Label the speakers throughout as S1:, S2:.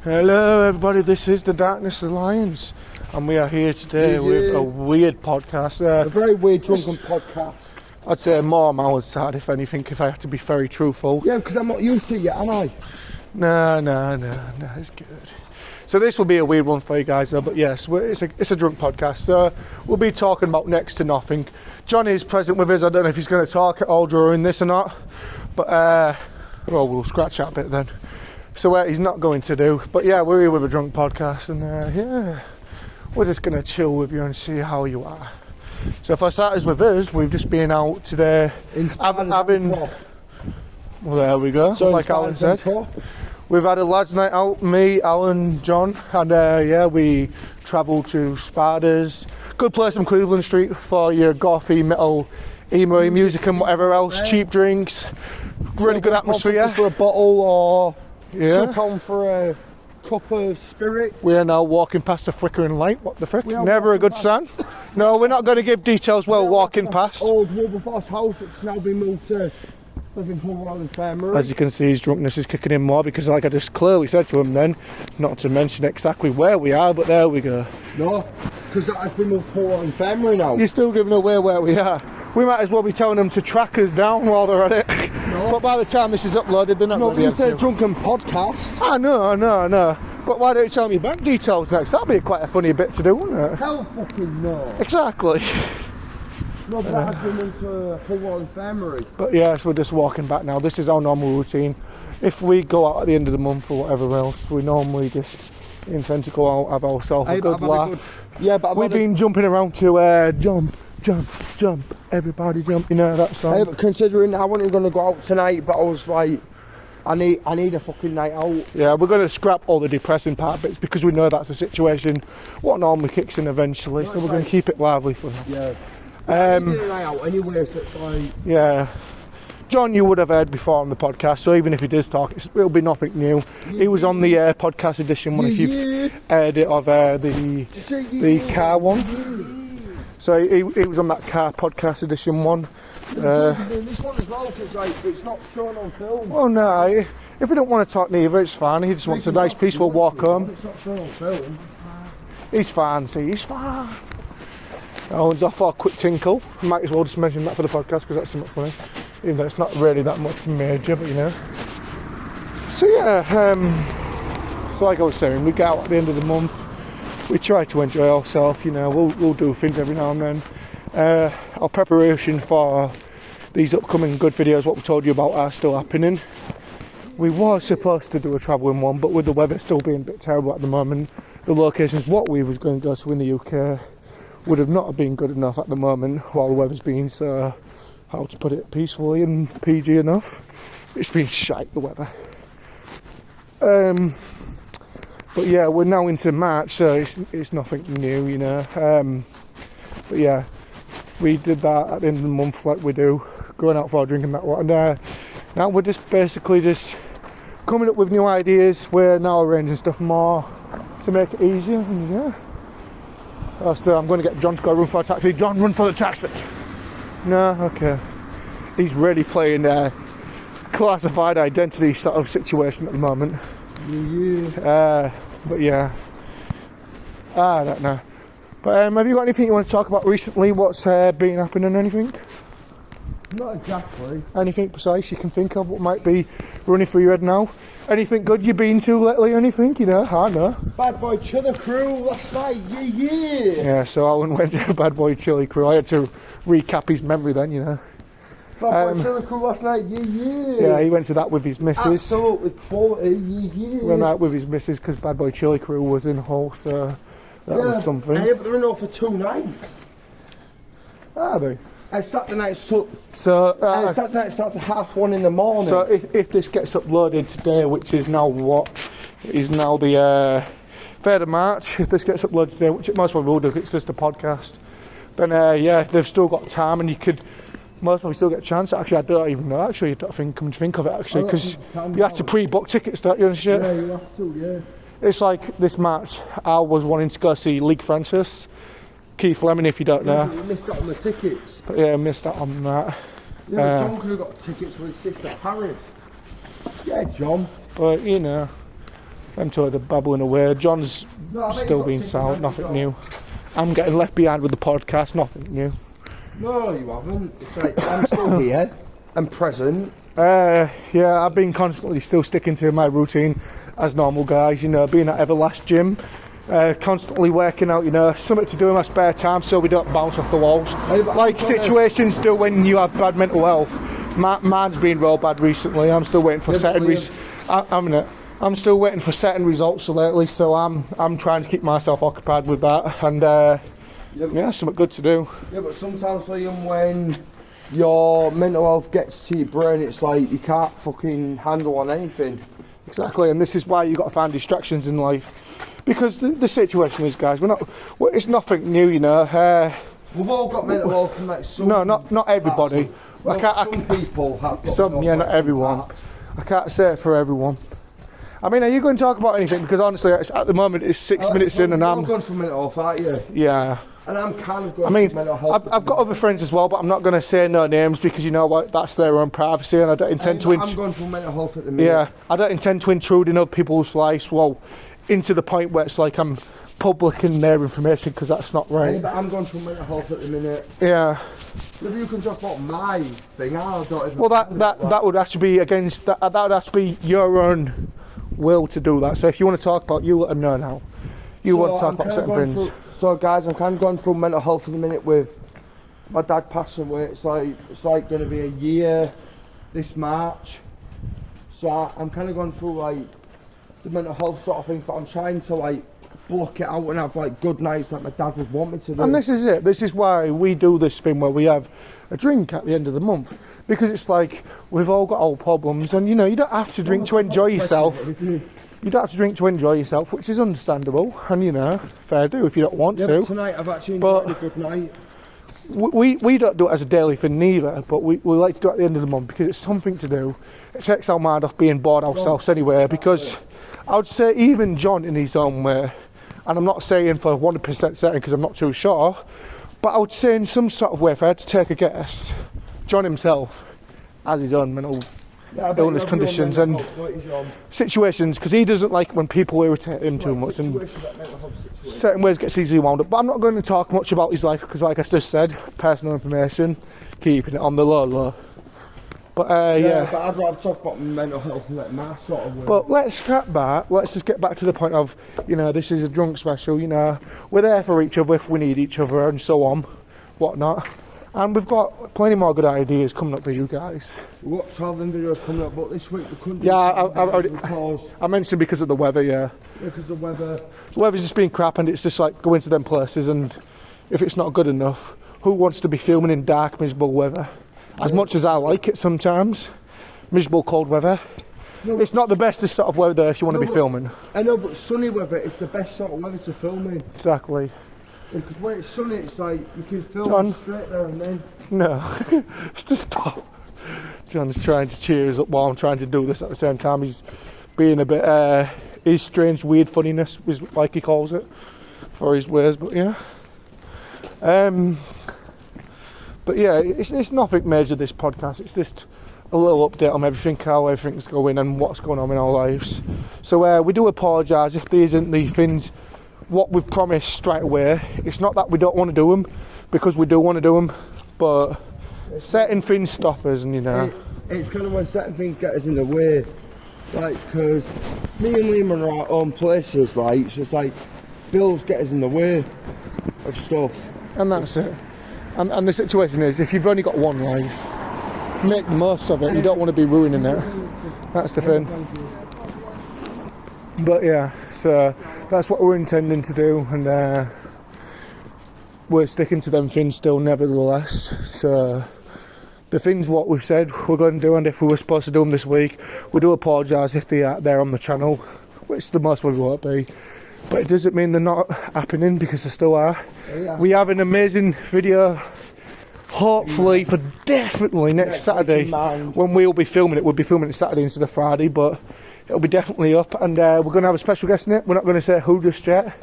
S1: Hello everybody, this is the Darkness Alliance and we are here today with a weird podcast.
S2: A very weird drunken podcast.
S1: I'd say more on my side if anything, if I have to be very truthful.
S2: Yeah, because I'm not used to it yet, am I?
S1: No, it's good. So this will be a weird one for you guys though, but yes, it's a drunk podcast. So we'll be talking about next to nothing. John is present with us. I don't know if he's going to talk at all during this or not, but well, we'll scratch that bit then. So he's not going to do, but yeah, we're here with a drunk podcast and yeah, we're just going to chill with you and see how you are. So for starters with us, we've just been out today having, well there we go, so like Alan said. We've had a lads night out, me, Alan, John, and yeah, we travelled to Sparters, good place on Cleveland Street for your gothy, metal, emo music and whatever else, cheap drinks, really good atmosphere.
S2: For a bottle or
S1: yeah.
S2: £2 for a cup of spirits.
S1: We are now walking past a flickering light. What the frick? Never a good sign. No, we're not going to give details while walking past.
S2: Old Wilberforce house that's now been moved to Livingston Royal Infirmary.
S1: As you can see, his drunkenness is kicking in more because, like I just clearly said to him then, not to mention exactly where we are, but there we go.
S2: No, because that has been moved to Royal Infirmary now.
S1: You're still giving away where we are. We might as well be telling them to track us down while they're at it. No. But by the time this is uploaded, they're not going to be able to.
S2: It's a drunken podcast.
S1: I know. But why don't you tell me bank details next? That'd be quite a funny bit to do, wouldn't it?
S2: Hell fucking no.
S1: Exactly.
S2: No, but that has been moved to Royal Infirmary.
S1: But yes, we're just walking back now. This is our normal routine. If we go out at the end of the month or whatever else, we normally just intend to go out, have ourselves a good laugh.
S2: But
S1: we've been jumping around to jump, everybody jump, you know that song.
S2: Hey, but considering I wasn't going to go out tonight, but I was like, I need a fucking night out.
S1: Yeah, we're going to scrap all the depressing part bits because we know that's the situation. What normally kicks in eventually, so we're going to keep it lively for now.
S2: Yeah. I need a night out anyway, so it's like...
S1: Yeah. John, you would have heard before on the podcast, so even if he does talk, it'll be nothing new. He was on the podcast edition one, if you've heard it, of the car one. So he was on that car podcast edition one.
S2: This one as well, so it's like, it's not shown on film.
S1: Well, no, if he don't want to talk neither, it's fine. He just wants a nice, peaceful walk home.
S2: It's not shown on film.
S1: He's fine, he's fine. Alan's off for a quick tinkle. Might as well just mention that for the podcast because that's something funny. Even though it's not really that much major, but you know. So yeah, so like I was saying, we get out at the end of the month. We try to enjoy ourselves, you know, we'll do things every now and then. Our preparation for these upcoming good videos, what we told you about, are still happening. We were supposed to do a travelling one, but with the weather still being a bit terrible at the moment, the locations what we was going to go to in the UK would have not been good enough at the moment while the weather's been so, how to put it peacefully and PG enough, it's been shite, the weather. But yeah, we're now into March, so it's nothing new, you know. But yeah, we did that at the end of the month like we do, going out for a drink and that one. And now we're just basically just coming up with new ideas. We're now arranging stuff more to make it easier. And yeah. So I'm going to get John to go run for a taxi. John, run for the taxi. No, okay. He's really playing classified identity sort of situation at the moment. But yeah, I don't know. But have you got anything you want to talk about recently? What's been happening? Anything?
S2: Not exactly.
S1: Anything precise you can think of? What might be running through your head now? Anything good you've been to lately? Anything? You know, I know.
S2: Bad Boy Chili Crew last night. Yeah.
S1: Yeah. So Alan went to Bad Boy Chili Crew. I had to recap his memory then. You know.
S2: Bad Boy Chili Crew last night. Yeah.
S1: Yeah, he went to that with his missus.
S2: Absolutely quality. Yeah.
S1: Went out with his missus because Bad Boy Chili Crew was in Hull, so that was something.
S2: Yeah, but they're in all for 2 nights.
S1: Are they?
S2: Saturday night Saturday night starts at 1:30 in the morning.
S1: So if this gets uploaded today, which is now what? Is now the 3rd of March. If this gets uploaded today, which it most probably will do, it's just a podcast. Then yeah, they've still got time, and you could most probably still get a chance. Actually, I don't even know. Actually, I don't think, come to think of it, actually, because you have to pre-book tickets, don't you, and shit.
S2: Yeah, you have to. Yeah.
S1: It's like this March. I was wanting to go see League Francis. Keith Lemon, if you don't know.
S2: You missed out on the tickets.
S1: But yeah, missed out on that.
S2: Yeah, John could have got tickets with his sister Harry. Yeah, John.
S1: But you know, Them two are babbling away. John's
S2: No, I bet
S1: still
S2: you've got
S1: being
S2: tickets,
S1: silent,
S2: haven't you,
S1: nothing new. I'm getting left behind with the podcast, nothing new.
S2: No, you haven't. It's like, I'm still here. I'm present.
S1: Yeah, I've been constantly still sticking to my routine as normal guys, you know, being at Everlast Gym, constantly working out, you know, something to do in my spare time so we don't bounce off the walls.
S2: But
S1: Like
S2: I'm trying to-
S1: situations do when you have bad mental health. Mine's been real bad recently. I'm still waiting for certain I'm still waiting for certain results lately, so I'm trying to keep myself occupied with that, and yeah, something good to do.
S2: Yeah, but sometimes, Liam, when your mental health gets to your brain, it's like you can't fucking handle on anything.
S1: Exactly, and this is why you've got to find distractions in life, because the situation is, guys, it's nothing new, you know.
S2: We've all got mental health, and like some.
S1: No, not everybody.
S2: Well, some people have. Got
S1: Some,
S2: mental
S1: yeah, not
S2: health
S1: everyone.
S2: like that.
S1: I can't say it for everyone. I mean, are you going to talk about anything? Because honestly, at the moment it's 6 minutes in, and
S2: You're
S1: I'm
S2: going for mental health, aren't you?
S1: yeah.
S2: And I'm kind of going
S1: I mean,
S2: for mental health.
S1: I've got other friends as well, but I'm not going to say no names because you know what, that's their own privacy, and I don't intend to.
S2: I'm going for mental health at the minute.
S1: Yeah, I don't intend to intrude in other people's lives. Well, into the point where it's like I'm public in their information, because that's not right.
S2: But I'm going for mental health at the minute.
S1: Yeah.
S2: If you can talk about my thing, I don't even.
S1: Well, that would actually be against that. That would have to be your own will to do that. So if you want to talk about, you let them know now. You want to talk about certain things.
S2: So guys, I'm kind of going through mental health at the minute with my dad passing away. It's like going to be a year this March. So I'm kind of going through like the mental health sort of thing, but I'm trying to like block it out and have like good nights like my dad would want me to do.
S1: And this is it. This is why we do this thing where we have a drink at the end of the month, because it's like we've all got old problems, and you know you don't have to drink to enjoy yourself. You don't have to drink to enjoy yourself, which is understandable, and you know, fair do if you don't want
S2: Yeah,
S1: to.
S2: but tonight I've actually
S1: But-
S2: enjoyed a good night.
S1: We don't do it as a daily thing neither, but we like to do it at the end of the month because it's something to do. It takes our mind off being bored ourselves anyway, because I would say even John in his own way, and I'm not saying for 100% certain because I'm not too sure, but I would say in some sort of way, if I had to take a guess, John himself has his own mental illness conditions and situations, because he doesn't like when people irritate him too much, and certain ways gets easily wound up. But I'm not going to talk much about his life because, like I just said, personal information, keeping it on the low. But yeah.
S2: But I'd rather talk about mental health and like my sort of way.
S1: But let's just get back to the point of, you know, this is a drunk special, you know, we're there for each other if we need each other and so on, whatnot. And we've got plenty more good ideas coming up for you guys.
S2: We've got travelling videos coming up, but this week we couldn't do
S1: Yeah,
S2: something because
S1: I mentioned because of the weather, yeah.
S2: because the weather.
S1: The weather's just been crap, and it's just like going to them places, and if it's not good enough, who wants to be filming in dark, miserable weather? As much as I like it sometimes, miserable cold weather.
S2: No,
S1: It's not the best sort of weather if you want to
S2: No,
S1: be
S2: but-
S1: filming.
S2: I know, but sunny weather is the best sort of weather to film in.
S1: Exactly.
S2: Because when it's sunny, it's like you can film
S1: John.
S2: straight there and then.
S1: No, just stop. John's trying to cheer us up while I'm trying to do this at the same time. He's being a bit, his strange, weird funniness, is like he calls it, for his ways. But yeah, but yeah, it's nothing major. This podcast, it's just a little update on everything, how everything's going, and what's going on in our lives. So we do apologise if there isn't the things what we've promised straight away. It's not that we don't want to do them, because we do want to do them, but certain things stop us, and you know.
S2: It's kind of when certain things get us in the way. Like, because me and Liam are our own places, like, so it's like bills get us in the way of stuff.
S1: And that's it. And the situation is, if you've only got one life, make the most of it. You don't want to be ruining it. That's the thing. But yeah, so that's what we're intending to do, and we're sticking to them things still, nevertheless. So the things what we've said we're going to do, and if we were supposed to do them this week, we do apologise if they are there on the channel, which the most we won't be. But it doesn't mean they're not happening, because they still are.
S2: Yeah.
S1: We have an amazing video, hopefully for definitely next Saturday, when we'll be filming it. We'll be filming it Saturday instead of Friday, but it'll be definitely up, and we're going to have a special guest in it. We're not going to say who just yet.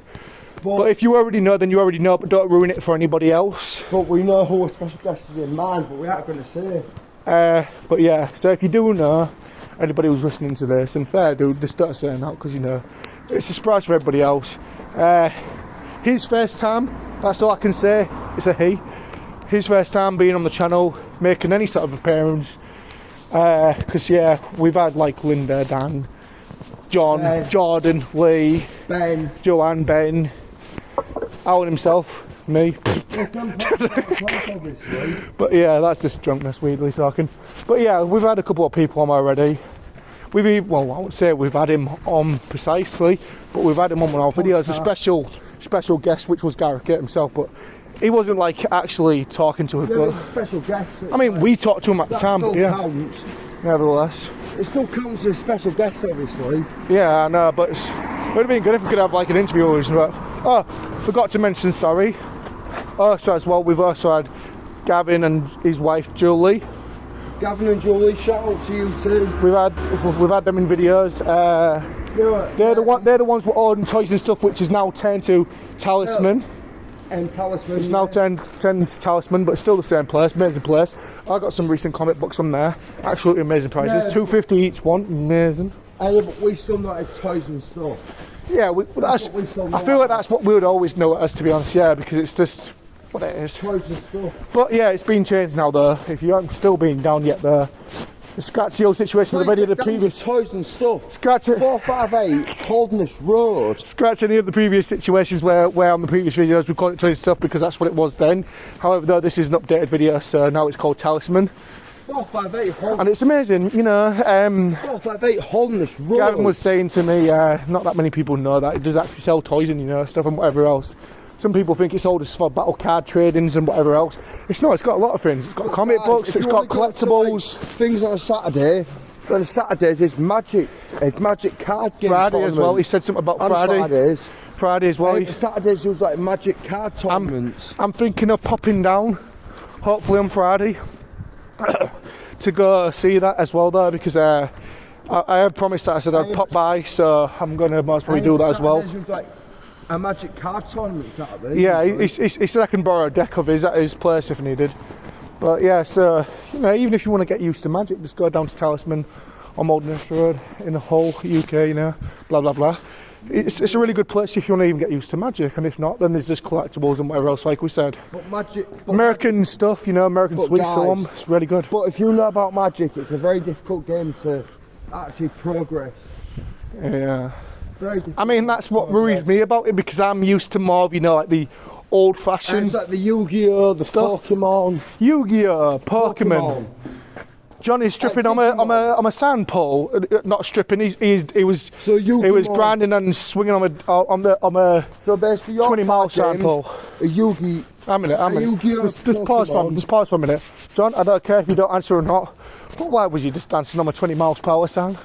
S1: But if you already know, then you already know, but don't ruin it for anybody else.
S2: But we know who our special guest is in mind, but we aren't going to say.
S1: But yeah, so if you do know, anybody who's listening to this, and fair dude, they start saying that because, you know, it's a surprise for everybody else. His first time, that's all I can say, it's a he. His first time being on the channel, making any sort of appearance. Because, yeah, we've had like Linda, Dan, John, Jordan, Lee,
S2: Ben,
S1: Joanne, Ben, Alan himself, me. But yeah, that's just drunkness, weirdly talking. But yeah, we've had a couple of people on already. Well, I won't say we've had him on precisely, but we've had him on one of our videos, a special guest, which was Gareth Gate himself, but he wasn't like actually talking to him.
S2: yeah,
S1: But
S2: he's a special guest.
S1: I mean, we talked to him at the
S2: that
S1: time,
S2: still
S1: but yeah,
S2: counts.
S1: nevertheless.
S2: It still counts as a special guest, obviously.
S1: Yeah, I know, but it would have been good if we could have like an interview with him. But, oh, forgot to mention, sorry. Also, as well, we've also had Gavin and his wife Julie.
S2: Gavin and Julie, shout out to you too.
S1: We've had them in videos. They're the ones who ordering toys and stuff, which is now turned to Talisman.
S2: And Talisman.
S1: It's now turned to Talisman, but it's still the same place, amazing place. I got some recent comic books from there, absolutely amazing prices,
S2: Yeah.
S1: $2.50 each one, amazing.
S2: Yeah, but we still know it's toys and stuff.
S1: Yeah,
S2: That's what we still know.
S1: I feel like that's what we would always know it as, to be honest. Yeah, because it's just what it is.
S2: Toys and stuff.
S1: But yeah, it's been changed now though. If you haven't still been down yet, the scratchy old situation, the video of the previous.
S2: Toys and stuff.
S1: Scratch it.
S2: 458 Holderness Road.
S1: Scratch any of the previous situations where on the previous videos we called it toys and stuff because that's what it was then. However, though, this is an updated video, so now it's called Talisman.
S2: 458 Holderness.
S1: And it's amazing, you know.
S2: 458 Holderness Road.
S1: Gavin was saying to me, not that many people know that it does actually sell toys and, you know, stuff and whatever else. Some people think it's all just for battle card tradings and whatever else. It's not, it's got a lot of things. It's got comic books, it's got collectibles.
S2: Things on a Saturday. On Saturdays it's magic card game
S1: Friday as well, he
S2: tournaments.
S1: said something about
S2: On
S1: Friday. Friday as well.
S2: Saturdays there was like magic card tournaments.
S1: I'm thinking of popping down, hopefully on Friday, to go see that as well though, because I had promised that I said I'd pop by, so I'm going to most probably do that as well.
S2: Saturdays there was like a magic card tournament Saturday.
S1: Yeah, he said I can borrow a deck of his at his place if needed. But yeah, so, you know, even if you want to get used to magic, just go down to Talisman on Holderness Road in the Hull, UK, you know, blah, blah, blah. It's a really good place if you want to even get used to magic, and if not, then there's just collectibles and whatever else, like we said.
S2: But
S1: American stuff, you know, American sweets,
S2: guys,
S1: so on, it's really good.
S2: But if you know about magic, it's a very difficult game to actually progress.
S1: Yeah.
S2: Very difficult.
S1: I mean, that's what worries me about it, because I'm used to more of, you know, like the
S2: And
S1: old-fashioned
S2: it's like the Yu-Gi-Oh, the
S1: stuff.
S2: Pokemon.
S1: Yu-Gi-Oh, Pokemon. Johnny's stripping on a sand pole, not stripping. He was
S2: So
S1: he was grinding and swinging on a
S2: So basically, your
S1: 20-mile
S2: card
S1: sand
S2: games,
S1: pole.
S2: a Yu-Gi.
S1: A minute.
S2: Yu-Gi-Oh!
S1: Just pause for a minute, John. I don't care if you don't answer or not. But why was you just dancing on a 20 miles per hour sand?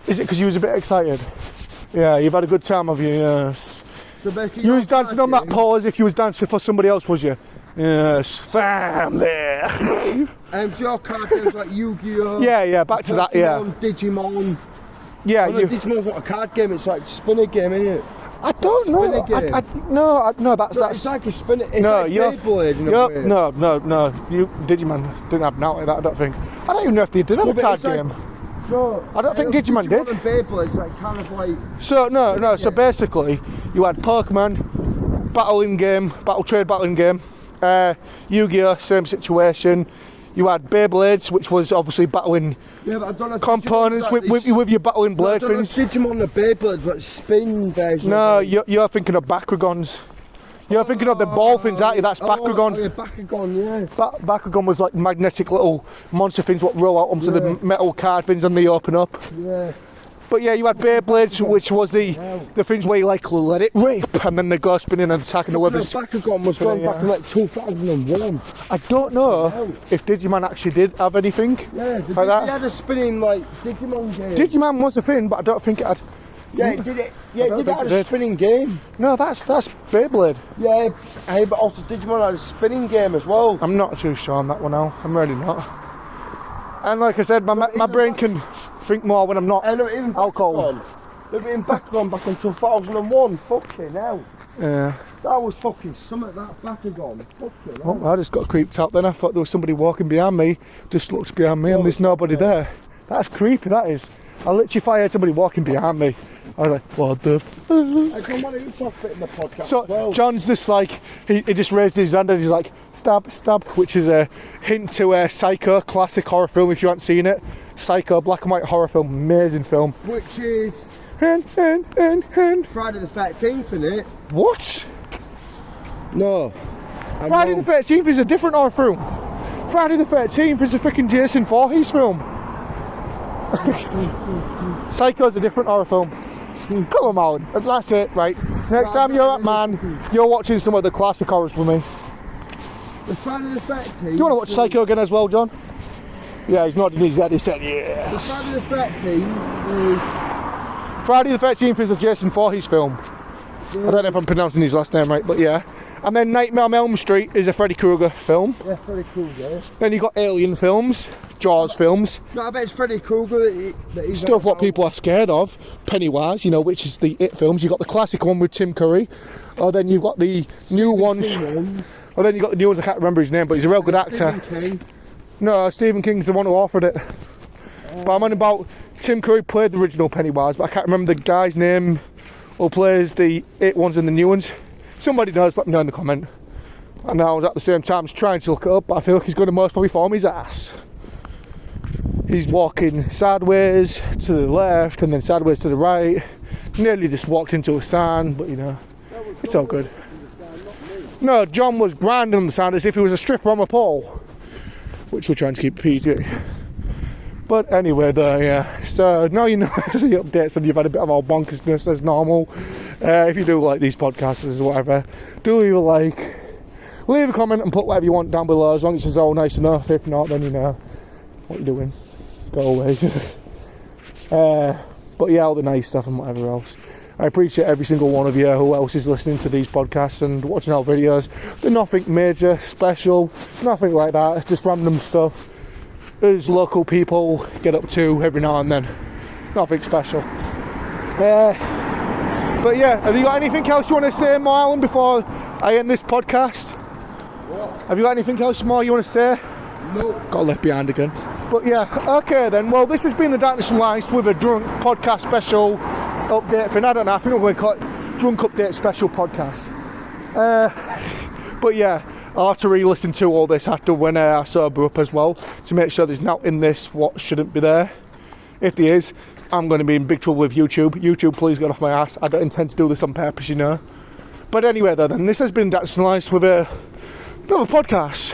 S1: Is it because you was a bit excited? Yeah, you've had a good time, have you? Yes.
S2: So basically,
S1: You
S2: your
S1: was dancing
S2: card
S1: on that
S2: game-
S1: pole as if you was dancing for somebody else, was you? Yes, family.
S2: So your card games like Yu-Gi-Oh.
S1: Yeah, back to that, yeah.
S2: Pokemon, Digimon.
S1: Yeah,
S2: Oh, no, Digimon's not a card game, it's like a spinner game, isn't it?
S1: I don't know.
S2: Spinner game.
S1: No, that's
S2: It's like a spinner. It's
S1: no,
S2: like
S1: you're,
S2: Beyblade in a
S1: you're,
S2: way.
S1: no. You Digimon didn't have an out like that. I don't think. I don't even know if they did have
S2: No,
S1: a
S2: but
S1: card
S2: it's like-
S1: game.
S2: No,
S1: I don't think Digimon did.
S2: and Beyblade, like kind of like.
S1: So no. So basically, you had Pokemon, battle trade battling game, Yu-Gi-Oh, same situation. You had Beyblades, which was obviously battling
S2: Yeah, but I don't know if
S1: components
S2: Digimon's
S1: with
S2: like
S1: your battling
S2: I
S1: blade
S2: don't know if
S1: things.
S2: Digimon the Beyblade, but spin version.
S1: No,
S2: of it.
S1: you're thinking of Bakugans. You're thinking of the ball things, aren't you? That's Bakugan.
S2: Oh, yeah, Bakugan, yeah.
S1: Bakugan was like magnetic little monster things what roll out onto the metal card things and they open up.
S2: Yeah.
S1: But yeah, you had Beyblades, which was the things where you like let it rip and then they go spinning and attacking the
S2: No,
S1: weapons.
S2: Bakugan was going back in like 2001.
S1: I don't know if Digimon actually did have anything
S2: Yeah,
S1: like that.
S2: they had a spinning like Digimon game.
S1: Digimon was a thing, but I don't think it had.
S2: Yeah, it did it. Yeah,
S1: I
S2: it
S1: don't
S2: did
S1: think
S2: have
S1: it
S2: a
S1: did.
S2: spinning game.
S1: No, that's Beyblade.
S2: Yeah, hey, but also Digimon had a spinning game as well.
S1: I'm not too sure on that one now. I'm really not. And like I said, my brain can think more when I'm not
S2: And even
S1: alcohol.
S2: Bakugan. They've been Bakugan back in 2001. Fucking hell.
S1: Yeah.
S2: That was fucking summit, that back and gone. Fucking hell.
S1: Oh, I just got creeped out then. I thought there was somebody walking behind me. Just looks behind me and there's nobody there. That's creepy, that is. I literally if I heard somebody walking behind me, I was like, what the f-?
S2: I don't want to talk a bit in the podcast.
S1: So
S2: as well.
S1: John's just like, he just raised his hand and he's like, stab, stab, which is a hint to a Psycho, classic horror film if you haven't seen it. Psycho, black and white horror film, amazing film.
S2: Which is
S1: Friday
S2: the 13th, innit?
S1: What?
S2: No.
S1: Friday the 13th is a different horror film. Friday the 13th is a freaking Jason Voorhees film. Psycho's a different horror film. Come on, that's it, right? Next time you're at Man, you're watching some of the classic horrors with me.
S2: The Friday the 13th.
S1: Do you want to watch Psycho again as well, John? Yeah, he's nodding his head, he said
S2: The
S1: yes.
S2: Friday the 13th
S1: Friday the 13th is a Jason Voorhees film. I don't know if I'm pronouncing his last name right, but yeah. And then Nightmare on Elm Street is a Freddy Krueger film.
S2: yeah, Freddy Krueger.
S1: Then you've got Alien films, Jaws films.
S2: No, I bet it's Freddy Krueger that he's
S1: Stuff what people are scared of. Pennywise, you know, which is the It films. You've got the classic one with Tim Curry. Or then you've got the new ones. Or then you've got the new ones, I can't remember his name, but he's a real good actor. No, Stephen King's the one who authored it. But I'm on about Tim Curry played the original Pennywise, but I can't remember the guy's name who plays the It ones and the new ones. Somebody knows, let me know in the comment. And I was at the same time trying to look it up, but I feel like he's going to most probably form his ass. He's walking sideways to the left and then sideways to the right. Nearly just walked into a sand, but you know, it's all good. No, John was grinding on the sand as if he was a stripper on a pole, which we're trying to keep PG. But anyway, yeah. So now you know the updates and you've had a bit of our bonkersness as normal. If you do like these podcasts or whatever, do leave a like, leave a comment and put whatever you want down below as long as it's all nice enough. If not, then you know what you're doing. Go away. But yeah, all the nice stuff and whatever else. I appreciate every single one of you who else is listening to these podcasts and watching our videos. They're nothing major, special, nothing like that. It's just random stuff as local people get up to every now and then. Nothing special. But yeah, have you got anything else you want to say, Marlon, before I end this podcast?
S2: What?
S1: Have you got anything else more you want to say?
S2: No.
S1: Got left behind again. But yeah, okay then. Well, this has been the Darkness and Lights with a drunk podcast special update thing. I don't know, I think I'm going to call it Drunk Update Special Podcast. But yeah, I'll have to re-listen to all this after when I sober up as well to make sure there's not in this what shouldn't be there. If there is, I'm going to be in big trouble with YouTube. YouTube, please get off my ass. I don't intend to do this on purpose, you know. But anyway then, this has been Darkness and Lights with another podcast.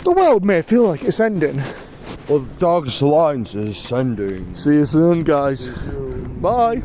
S1: The world may feel like it's ending.
S2: Well, the Darkest Alliance is sending.
S1: See you soon, guys. Bye.